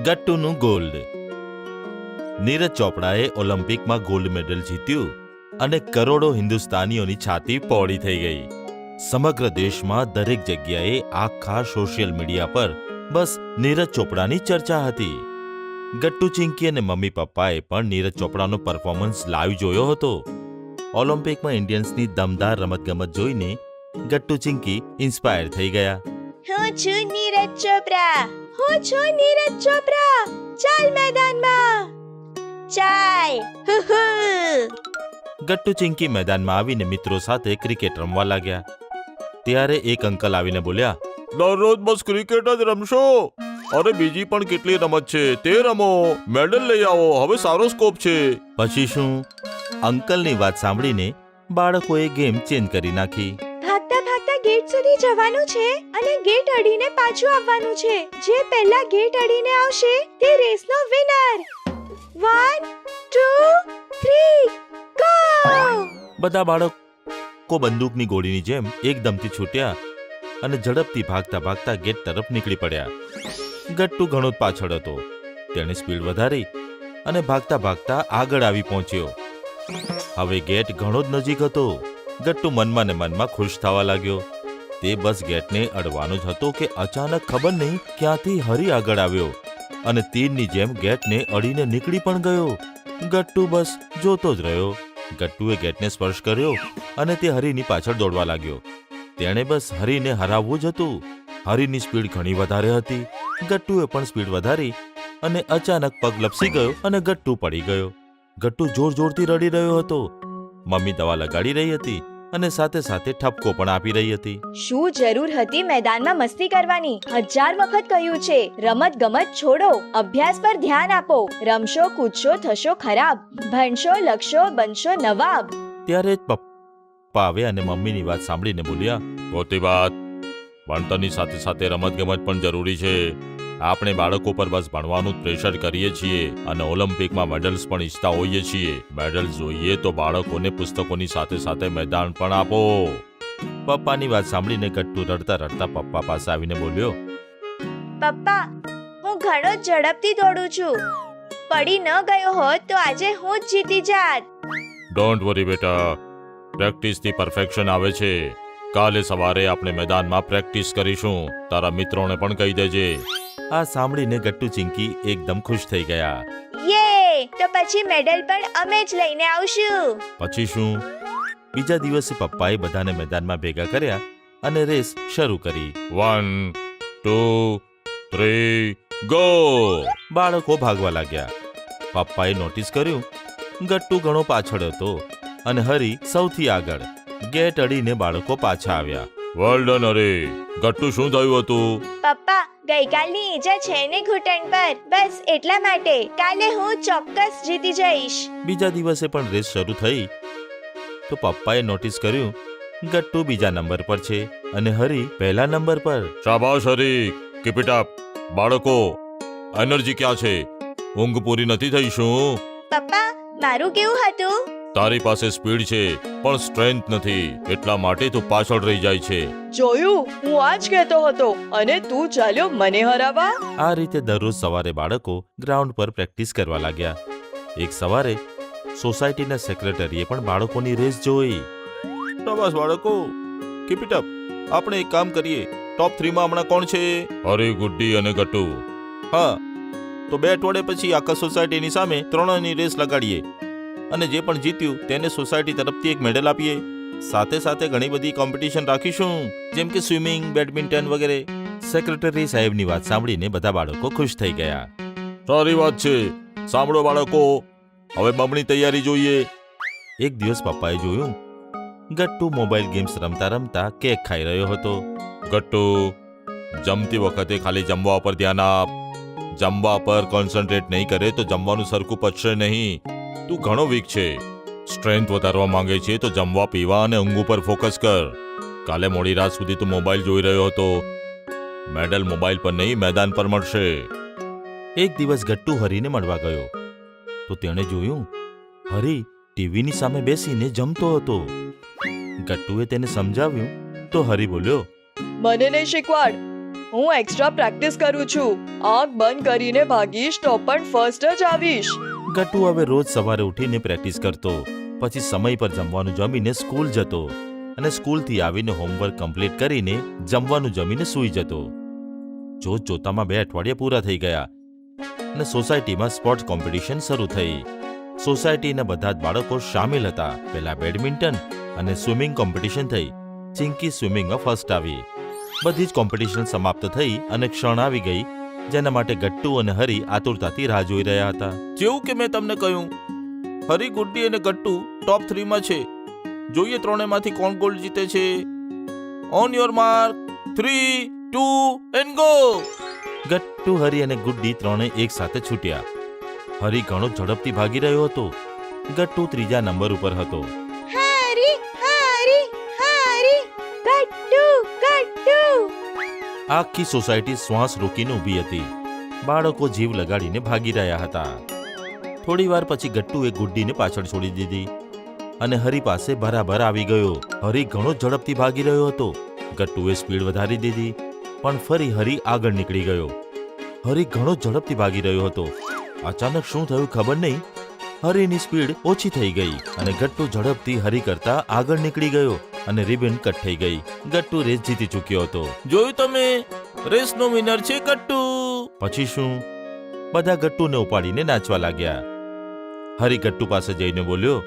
ગટ્ટુનું gold. Neeraj ચોપડાએ ઓલિમ્પિકમાં gold medal જીત્યું અને કરોડો હિન્દુસ્તાનીઓની છાતી પહોળી થઈ ગઈ. સમગ્ર દેશમાં દરેક જગ્યાએ આખા સોશિયલ મીડિયા પર બસ નીરજ ચોપડાની ચર્ચા હતી. ગટ્ટુ ચિંકી અને મમ્મી પપ્પાએ પણ નીરજ ચોપડાનો પરફોર્મન્સ લાઈવ જોયો હતો. ઓલિમ્પિકમાં ઇન્ડિયન્સની દમદાર રમતગમત જોઈને ગટ્ટુ ચિંકી ઇન્સ્પાયર થઈ ગયા. હું છું નીરજ ચોપડા, હું છું નીરજ ચોપડા, ચાલ મેદાનમાં ચાલ. ગટ્ટુ ચિંકી મેદાનમાં આવીને મિત્રો સાથે ક્રિકેટ રમવા લાગ્યા. ત્યારે એક અંકલ આવીને બોલ્યા, દરરોજ બસ ક્રિકેટ જ રમશો? અરે બીજી પણ કેટલી રમત છે, તે રમો, મેડલ લઈ આવો, હવે સારો સ્કોપ છે. પછી શું? અંકલની વાત સાંભળીને બાળકોએ ગેમ ચેન્જ કરી નાખી. ભાગતા ભાગતા ગેટ સુધી જવાનું છે અને ગેટ અડીને પાછું આવવાનું છે. જે પહેલા ગેટ અડીને આવશે તે રેસનો વિનર. 1 2 3 ગો! બધા બાળકો બંદૂકની ગોળીની જેમ એકદમથી છૂટ્યા અને ઝડપથી ભાગતા ભાગતા ગેટ તરફ નીકળી પડ્યા. ગટ્ટુ ઘણો જ પાછળ હતો. તેણે સ્પીડ વધારી અને ભાગતા ભાગતા આગળ આવી પહોંચ્યો. હવે ગેટ ઘણો જ નજીક હતો. ગટ્ટુ મનમાં ને મનમાં ખુશ થવા લાગ્યો. તે બસ ગેટને અડવાનો જ હતો કે અચાનક ખબર નહીં ક્યાંથી હરી આગળ આવ્યો અને તીરની જેમ ગેટને અડીને નીકળી પણ ગયો. ગટ્ટુ બસ જોતો જ રહ્યો. ગટ્ટુએ ગેટને સ્પર્શ કર્યો અને તે હરીની પાછળ દોડવા લાગ્યો. તેણે બસ હરીને હરાવવું જ હતું. હરીની સ્પીડ ઘણી વધારે હતી. ગટ્ટુએ પણ સ્પીડ વધારી અને અચાનક પગ લપસી ગયો અને ગટ્ટુ પડી ગયો. ગટ્ટુ જોર જોરથી રડી રહ્યો હતો. મમ્મી દવા લગાડી રહી હતી અને સાથે સાથે ઠપકો પણ આપી રહી હતી. શું જરૂર હતી મેદાનમાં મસ્તી કરવાની? 1000 વખત કહ્યું છે, રમત ગમત છોડો, અભ્યાસ પર ધ્યાન આપો. રમશો કૂદશો થશો ખરાબ, ભણશો લખશો બનશો નવાબ. ત્યારે જ પપ્પા આવે અને મમ્મીની વાત સાંભળીને બોલ્યા, ખોટી વાત. ભણતરની સાથે સાથે રમતગમત પણ જરૂરી છે. આપણે બાળકો પર બસ ભણવાનું જ પ્રેશર કરીએ છીએ અને ઓલિમ્પિકમાં મેડલ્સ પણ ઈચ્છતા હોઈએ છીએ. મેડલ જોઈએ તો બાળકોને પુસ્તકોની સાથે સાથે મેદાન પણ આપો. પપ્પાની વાત સાંભળીને ગટ્ટુ રડતા રડતા પપ્પા પાસે આવીને બોલ્યો, પપ્પા, હું ઘણો ઝડપથી દોડું છું. પડી ન ગયો હોત તો આજે હું જ જીતી જાત. ડોન્ટ વરી બેટા, પ્રેક્ટિસથી પરફેક્શન આવે છે. કાલે સવારે આપણે મેદાનમાં પ્રેક્ટિસ કરીશું. તારા મિત્રોને પણ કહી દેજે. આ સાંભળીને ગટ્ટુ ચિંકી એકદમ ખુશ થઈ ગયા. યે! તો પછી મેડલ પણ અમે જ લઈને આવશું. પછી શું? બીજા દિવસે પપ્પાએ બધાને મેદાનમાં ભેગા કર્યા અને રેસ શરૂ કરી. 1 2 3 ગો! બાળકો ભાગવા લાગ્યા. પપ્પાએ નોટિસ કર્યું ગટ્ટુ ઘણો પાછળ હતો અને હરી સૌથી આગળ. ગેટ અડીને બાળકો પાછા આવ્યા. વેલ ડન હરી. ગટ્ટુ શું થયું હતું? પપ્પા, ગઈકાલની ઈજા છે ને ઘૂંટણ પર, બસ એટલા માટે. કાલે હું ચોક્કસ જીતી જઈશ. બીજા દિવસે પણ રેસ શરૂ થઈ તો પપ્પાએ નોટિસ કર્યું ગટ્ટુ બીજા નંબર પર છે અને હરી પહેલા નંબર પર. શાબાશ હરી, કીપ ઇટ અપ. બાળકો, એનર્જી ક્યાં છે? ઊંઘ પૂરી નથી થઈ શું? પપ્પા, મારું કેવું હતું? તારી પાસે સ્પીડ છે પણ સ્ટ્રેન્થ નથી, એટલા માટે તું પાછળ રહી જાય છે. જોયું, હું આ જ કહેતો હતો અને તું ચાલ્યો મને હરાવવા. આ રીતે દરરોજ સવારે બાળકો ગ્રાઉન્ડ પર પ્રેક્ટિસ કરવા લાગ્યા. એક સવારે સોસાયટીના સેક્રેટરીએ પણ બાળકોની રેસ જોઈ. શાબાશ બાળકો, કીપ ઇટ અપ. આપણે એક કામ કરીએ, ટોપ 3 માં હમણાં કોણ છે? હરી, ગુડ્ડી અને ગટ્ટુ. હા, તો બે અઠવાડિયા પછી આખા સોસાયટીની સામે 3ની રેસ લગાડીએ અને જે પણ જીત્યું તેને સોસાયટી તરફથી એક મેડલ આપીએ. સાથે સાથે ઘણી બધી કોમ્પિટિશન રાખીશું, જેમ કે સ્વિમિંગ, બેડમિન્ટન વગેરે. સેક્રેટરી સાહેબની વાત સાંભળીને બધા બાળકો ખુશ થઈ ગયા. સારી વાત છે. સાંભળો બાળકો, હવે બમણી તૈયારી જોઈએ. એક દિવસ પપ્પાએ જોયું ગટ્ટુ મોબાઈલ ગેમ્સ રમતા રમતા કેક ખાઈ રહ્યો હતો. ગટ્ટુ, જમતી વખતે ખાલી જમવા પર ધ્યાન આપ. જમવા પર કોન્સન્ટ્રેટ નહીં કરે તો જમવાનું સરખું પચશે નહીં. તું ઘણો વીક છે. સ્ટ્રેન્થ વધારવા માંગે છે તો જમવા પીવા અને ઊંઘ ઉપર ફોકસ કર. કાલે મોડી રાત સુધી તું મોબાઈલ જોઈ રહ્યો હતો. મેડલ મોબાઈલ પર નહીં, મેદાન પર મળશે. એક દિવસ ગટ્ટુ હરીને મળવા ગયો તો તેણે જોયું હરી ટીવીની સામે બેસીને જમતો હતો. ગટ્ટુએ તેને સમજાવ્યું તો હરી બોલ્યો, મને નહીં શીખવાડ. હું એક્સ્ટ્રા પ્રેક્ટિસ કરું છું. આંખ બંધ કરીને ભાગીશ તો પણ ફર્સ્ટ જ આવીશ. ગટ્ટુ હવે રોજ સવારે ઉઠીને પ્રેક્ટિસ કરતો, પછી સમય પર જમવાનું જમીને સ્કૂલ જતો અને સ્કૂલથી આવીને હોમવર્ક કમ્પ્લીટ કરીને જમવાનું જમીને સૂઈ જતો. જોતામાં 2 અઠવાડિયા પૂરા થઈ ગયા અને સોસાયટીમાં સ્પોર્ટ્સ કોમ્પિટિશન શરૂ થઈ. સોસાયટીના બધા જ બાળકો સામેલ હતા. પહેલા બેડમિન્ટન અને સ્વિમિંગ કોમ્પિટિશન થઈ. ચિંકી સ્વિમિંગમાં ફર્સ્ટ આવી. બધી જ કોમ્પિટિશન સમાપ્ત થઈ અને ક્ષણ આવી ગઈ જેના માટે ગટ્ટુ અને હરી આતુરતાથી રાહ જોઈ રહ્યા હતા. જેવું કે મેં તમને કહ્યું, હરી, ગુડ્ડી અને ગટ્ટુ ટોપ 3 માં છે. જોઈએ ત્રણેયમાંથી કોણ ગોલ્ડ જીતે છે. On your mark, 3, 2 and go. Gattu, Hari અને ગુડ્ડી ત્રણે એક સાથે છૂટ્યા. હરી ઘણો ઝડપથી ભાગી રહ્યો હતો. ગટ્ટુ ત્રીજા નંબર ઉપર હતો. હરી હરી હરી, ગટ્ટુ ગટ્ટુ. આખી સોસાયટી શ્વાસ રોકીને ઊભી હતી. બાળકો જીવ લગાડીને ભાગી રહ્યા હતા. થોડી વાર પછી ગટ્ટુએ ગુડ્ડીને પાછળ છોડી દીધી અને હરી પાસે બરાબર આવી ગયો. હરી ઘણો ઝડપથી ભાગી રહ્યો હતો. ગટ્ટુએ સ્પીડ વધારી દીધી પણ ફરી હરી આગળ નીકળી ગયો. હરી ઘણો ઝડપથી ભાગી રહ્યો હતો. અચાનક શું થયું ખબર નહીં. હરીની સ્પીડ ઓછી થઈ ગઈ અને ગટ્ટુ ઝડપથી હરી કરતા આગળ નીકળી ગયો અને રિબન કટ થઈ ગઈ. ગટ્ટુ રેસ જીતી ચૂક્યો હતો. જોયું તમે, રેસનો વિનર છે ગટ્ટુ. પછી શું? બધા ગટ્ટુને ઉપાડીને નાચવા લાગ્યા. હરી ગટ્ટુ પાસે જઈને બોલ્યો,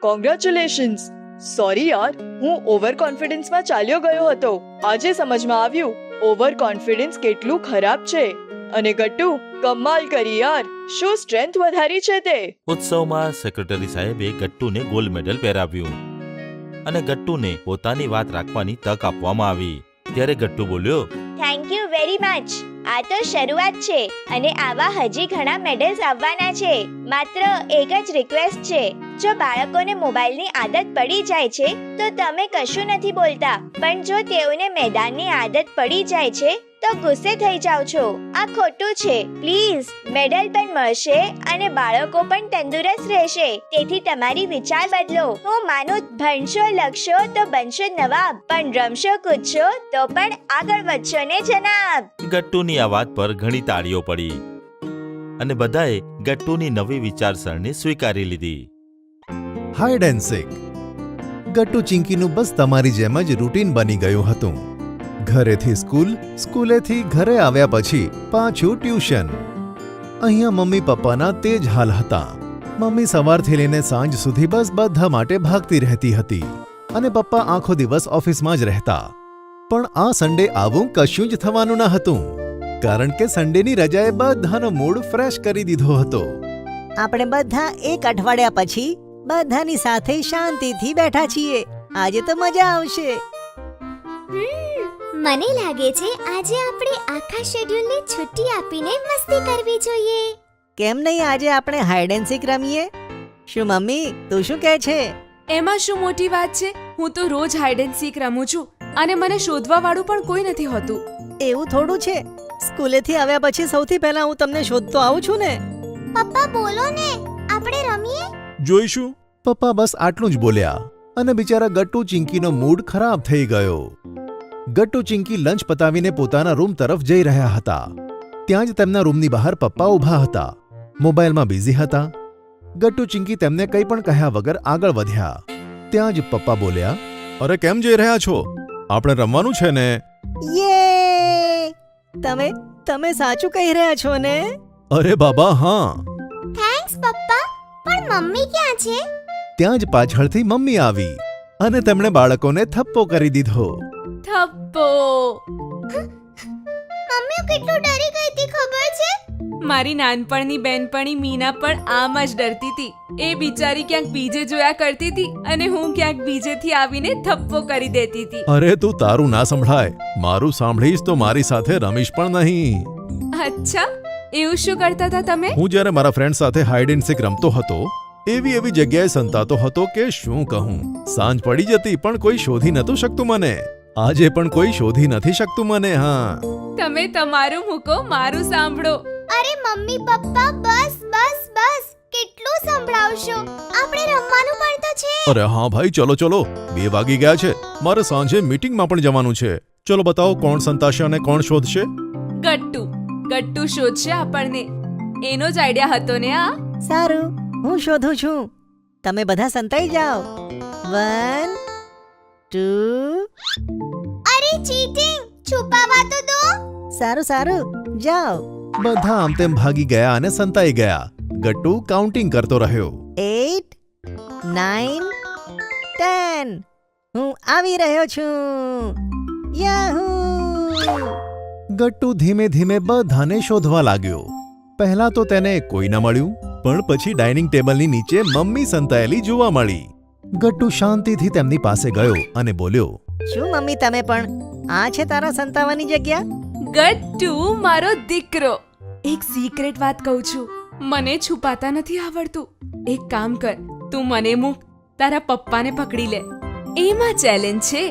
કોંગ્રેચ્યુલેશન્સ. સોરી યાર, હું ઓવર કોન્ફિડન્સમાં ચાલ્યો ગયો હતો. આજે સમજમાં આવ્યું ઓવર કોન્ફિડન્સ કેટલું ખરાબ છે. અને ગટ્ટુ, કમાલ કરી યાર, શું સ્ટ્રેન્થ વધારી છે તે. ઉત્સવમાં સેક્રેટરી સાહેબે ગટ્ટુને ગોલ્ડ મેડલ પહેરાવ્યું અને ગટ્ટુને પોતાની વાત રાખવાની તક આપવામાં આવી. ત્યારે ગટ્ટુ બોલ્યો, થેન્ક યુ વેરી મચ. આ તો શરૂઆત છે અને આવા હજી ઘણા મેડલ્સ આવવાના છે. માત્ર એક જ રિક્વેસ્ટ છે, જો બાળકોને મોબાઈલની આદત પડી જાય છે તો તમે કશું નથી બોલતા, પણ જો તેઓને મેદાનની આદત પડી જાય છે તો ગુસ્સે થઈ જાવ છો. આ ખોટું છે. પ્લીઝ, મેડલ પણ મળશે અને બાળકો પણ તંદુરસ્ત રહેશે. તેથી તમારી વિચાર બદલો. હું માનું, ભણશો લખશો તો બનશો નવાબ, પણ રમશો કૂદશો તો પણ આગળ વધશો ને જનાબ. ગટ્ટુની આ વાત પર ઘણી તાળીઓ પડી અને બધાએ ગટ્ટુની નવી વિચારસરણી સ્વીકારી લીધી. Hide and seek. ગટ્ટુ ચિંકીનું બસ તમારી જેમ જ રૂટીન બની ગયું હતું. ઘરેથી સ્કૂલ, સ્કૂલેથી ઘરે આવ્યા પછી પાછું ટ્યુશન. અહીંયા મમ્મી પપ્પાના તે જ હાલ હતા. મમ્મી સવારથી લઈને સાંજ સુધી બસ બધા માટે ભાગતી રહેતી હતી અને પપ્પા આખો દિવસ ઓફિસમાં જ રહેતા. પણ આ સન્ડે આવું કશું જ થવાનું ન હતું, કારણ કે સન્ડેની રજાએ બધાનો મૂડ ફ્રેશ કરી દીધો હતો. આપણે બધા એક અઠવાડિયા પછી બધાની સાથે શાંતિથી બેઠા છીએ. આજે તો મજા આવશે. મને લાગે છે આજે આપણે આખા શેડ્યુલને છુટ્ટી આપીને મસ્તી કરવી જોઈએ. કેમ નહીં આજે આપણે હાઇડ એન્ડ સીક રમીએ? શું મમ્મી, તું શું કહે છે? એમાં શું મોટી વાત છે? હું તો રોજ હાઇડ એન્ડ સીક રમું છું અને મને શોધવા વાળું પણ કોઈ નથી હોતું. એવું થોડું છે. સ્કૂલેથી આવ્યા પછી સૌથી પહેલા હું તમને શોધતો આવું છું ને. પપ્પા બોલો ને, આપણે રમીએ. જોઈશું. પપ્પા બસ આટલું જ બોલ્યા અને બિચારા ગટ્ટુ ચિંકીનો મૂડ ખરાબ થઈ ગયો. ગટ્ટુ ચિંકી લંચ પતાવીને પોતાના રૂમ તરફ જઈ રહ્યા હતા. ત્યાં જ તેમના રૂમની બહાર પપ્પા ઊભા હતા, મોબાઈલમાં બિઝી હતા. ગટ્ટુ ચિંકી તેમને કંઈ પણ કહ્યા વગર આગળ વધ્યા. ત્યાં જ પપ્પા બોલ્યા, અરે કેમ જઈ રહ્યા છો? આપણે રમવાનું છે ને? યે! તમે સાચું કહી રહ્યા છો ને? અરે બાબા હા. થેન્ક્સ પપ્પા, પણ મમ્મી ક્યાં છે? ત્યાં જ પાછળથી મમ્મી આવી અને તેમણે બાળકોને થપ્પો કરી દીધો. થપ્પો! મમ્મી કેટલું ડરી ગઈ હતી ખબર છે? મારી નાનપણની બેનપણી મીના પણ આમ જ ડરતી હતી. એ બિચારી ક્યાંક બીજે જોયા કરતી હતી અને હું ક્યાંક બીજેથી આવીને થપ્પો કરી દેતી હતી. અરે તું તારું ના સંભળાય, મારું સાંભળીશ તો મારી સાથે રમીશ પણ નહીં. અચ્છા, એવું શું કરતા હતા તમે? હું જ્યારે મારા ફ્રેન્ડ સાથે હાઇડ એન્ડ સીક રમતો હતો, એવી જગ્યાએ સંતાતો હતો કે શું કહું. સાંજ પડી જતી પણ કોઈ શોધી નતું શકતું મને. આજે પણ કોઈ શોધી નથી શકતું મને. હા, તમે તમારું મૂકો, મારું સાંભળો. અરે મમ્મી પપ્પા, બસ બસ બસ, કેટલું સંભળાવશો? આપણે રમવાનું પણ તો છે. અરે હા ભાઈ, ચલો 2 વાગી ગયા છે. મારે સાંજે મીટિંગમાં પણ જવાનું છે. ચલો બતાવો કોણ સંતાશે અને કોણ શોધશે. ગટ્ટુ ગટ્ટુ શોધશે આપણને. એનો જ આઈડિયા હતો ને આ. સારું, હું શોધું છું. તમે બધા સંતાઈ જાઓ. 1 2. અરે ચીટિંગ, છુપાવા તો દો. સારું સારું, જાઓ. બધા આમ તેમ ભાગી ગયા અને સંતાઈ ગયા. ગટ્ટુ કાઉન્ટિંગ કરતો રહ્યો. 8 9 10. હું આવી રહ્યો છું. યાહૂ! ગટ્ટુ ધીમે ધીમે બધાને શોધવા લાગ્યો. પહેલા તો તેને કોઈ ન મળ્યું, પણ પછી ડાઇનિંગ ટેબલની નીચે મમ્મી સંતાયેલી જોવા મળી. ગટ્ટુ શાંતિથી તેમની પાસે ગયો અને બોલ્યો, શું મમ્મી, તમે પણ? આ છે તારા સંતાવાની જગ્યા? ગટ્ટુ મારો દીકરો, એક સિક્રેટ વાત કહું છું. મને છુપાતા નથી આવડતું. એક કામ કર, તું મને મૂક, તારા પપ્પાને પકડી લે. એમાં ચેલેન્જ છે.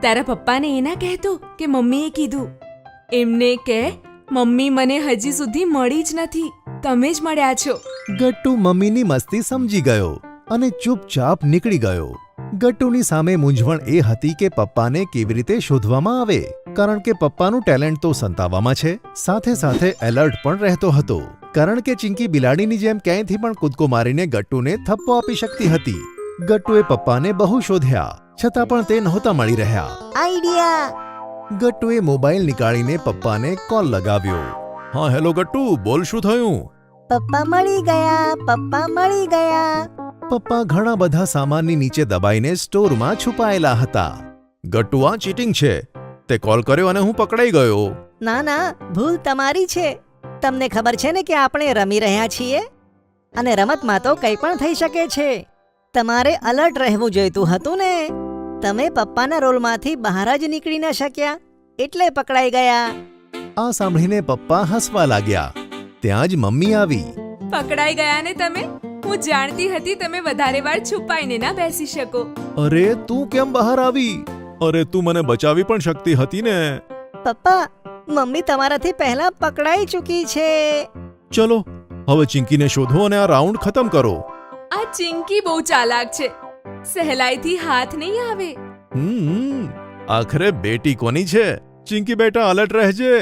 તારા પપ્પાને એ ના કહેતો કે મમ્મીએ કીધું. એમને કહે મમ્મી મને હજી સુધી મળી જ નથી, તમે જ મળ્યા છો. ગટ્ટુ મમ્મીની મસ્તી સમજી ગયો અને ચૂપચાપ નીકળી ગયો. ગટ્ટુની સામે મૂંઝવણ એ હતી કે પપ્પાને કેવી રીતે શોધવામાં આવે, કારણ કે પપ્પાનું ટેલેન્ટ તો સંતાવામાં છે, સાથે સાથે એલર્ટ પણ રહેતો હતો, કારણ કે ચિંકી બિલાડીની જેમ ક્યાંયથી પણ કૂદકો મારીને ગટ્ટુને થપ્પો આપી શકતી હતી. ગટ્ટુએ પપ્પાને બહુ શોધ્યા, છતાં પણ તે નહોતા મળી રહ્યા. આઈડિયા! ગટ્ટુએ મોબાઈલ નીકાળીને પપ્પાને કોલ લગાવ્યો. હા, હેલો ગટ્ટુ, બોલ, શું થયું? પપ્પા મળી ગયા, પપ્પા મળી ગયા. પપ્પા ઘણા બધા સામાનની નીચે દબાઈને સ્ટોરમાં છુપાયેલા હતા. ગટ્ટુ, આ ચીટિંગ છે. તે કોલ કર્યો અને હું પકડાઈ ગયો. ના ના, ભૂલ તમારી છે. તમને ખબર છે ને કે આપણે રમી રહ્યા છીએ અને રમતમાં તો કંઈ પણ થઈ શકે છે. તમારે અલર્ટ રહેવું જોઈતું હતું ને. તમે પપ્પાના રોલમાંથી બહાર જ નીકળી ન શક્યા, એટલે પકડાઈ ગયા. આ સાંભળીને પપ્પા હસવા લાગ્યા. ત્યાં જ મમ્મી આવી. પકડાઈ ગયા ને તમે? હું જાણતી હતી તમે વધારે વાર છુપાઈને ના બેસી શકો. અરે, તું કેમ બહાર આવી? અરે, તું મને બચાવી પણ શકતી હતી ને. પપ્પા, મમ્મી તમારાથી પહેલા પકડાઈ ચૂકી છે. ચલો, હવે ચિંકીને શોધો અને આ રાઉન્ડ ખતમ કરો. આ ચિંકી બહુ ચાલાક છે, સહેલાઈથી હાથ નહીં આવે. આખરે બેટી કોની છે? ચિંકી બેટા, અલર્ટ રહેજે.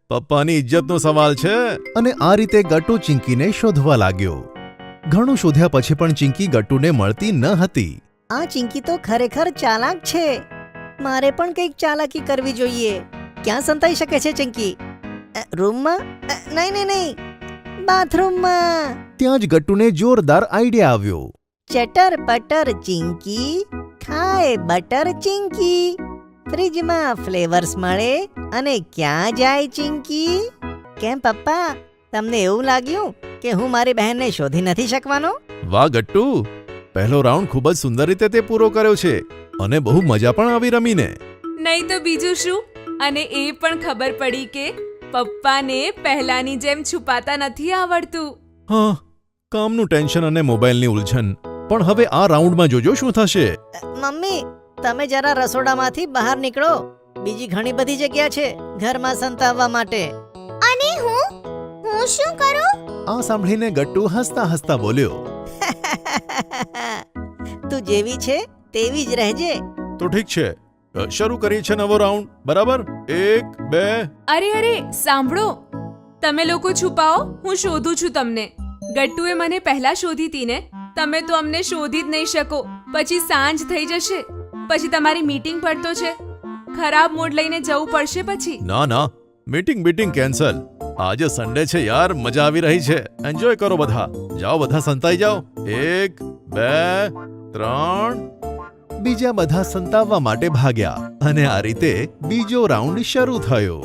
પપ્પાની ઇજ્જતનો સવાલ છે. અને આ રીતે ગટ્ટુ ચિંકીને શોધવા લાગ્યો. ઘણું શોધ્યા પછી પણ ચિંકી ગટ્ટુને મળતી ન હતી. આ ચિંકી તો ખરેખર ચાલાક છે. મારે પણ કંઈક ચાલાકી કરવી જોઈએ. ક્યાં સંતાઈ શકે છે ચિંકી? રૂમમાં? નહીં નહીં નહીં, બાથરૂમમાં. ત્યાં જ ગટ્ટુને જોરદાર આઈડિયા આવ્યો. ચટર પટર ચિંકી, ખાય બટર ચિંકી. ફ્રીજમાં ફ્લેવર્સ મળે અને ક્યાં જાય ચિંકી? કેમ પપ્પા, તમને એવું લાગ્યું કે હું મારી બહેનને શોધી નથી શકવાનો? વાહ ગટ્ટુ, પહેલો રાઉન્ડ ખૂબ જ સુંદર રીતે તે પૂરો કર્યો છે અને બહુ મજા પણ આવી રમીને. નહીં તો બીજું શું. અને એ પણ ખબર પડી કે પપ્પાને પહેલાની જેમ છુપાતા નથી આવડતું. હા, કામનું ટેન્શન અને મોબાઈલની ઉલઝન. પણ હવે આ રાઉન્ડમાં જોજો શું થશે. મમ્મી, તમે જરા રસોડામાંથી બહાર નીકળો. બીજી ઘણી બધી જગ્યા છે ઘરમાં સંતાવવા માટે. અને હું શું કરું? આ સાંભળીને ગટ્ટુ હસતા હસતા બોલ્યો, તું જેવી છે તેવી જ રહેજે. તો ઠીક છે, શરૂ કરીએ છે નવો રાઉન્ડ, બરાબર? 1 2. અરે સાંભળો, તમે લોકો છુપાઓ, હું શોધું છું તમને. ગટ્ટુએ મને પહેલા શોધી હતી ને, તમે તો અમને શોધી જ નહીં શકો. પછી સાંજ થઈ જશે, પછી તમારી મીટિંગ પડતો છે, ખરાબ મૂડ લઈને જવું પડશે પછી. ના, મીટિંગ કેન્સલ. આજે સન્ડે છે યાર, મજા આવી રહી છે. એન્જોય કરો બધા. જાઓ, બધા સંતાઈ જાઓ. 1 2 3. બીજા બધા સંતાવવા માટે ભાગ્યા અને આ રીતે બીજો રાઉન્ડ શરૂ થયો.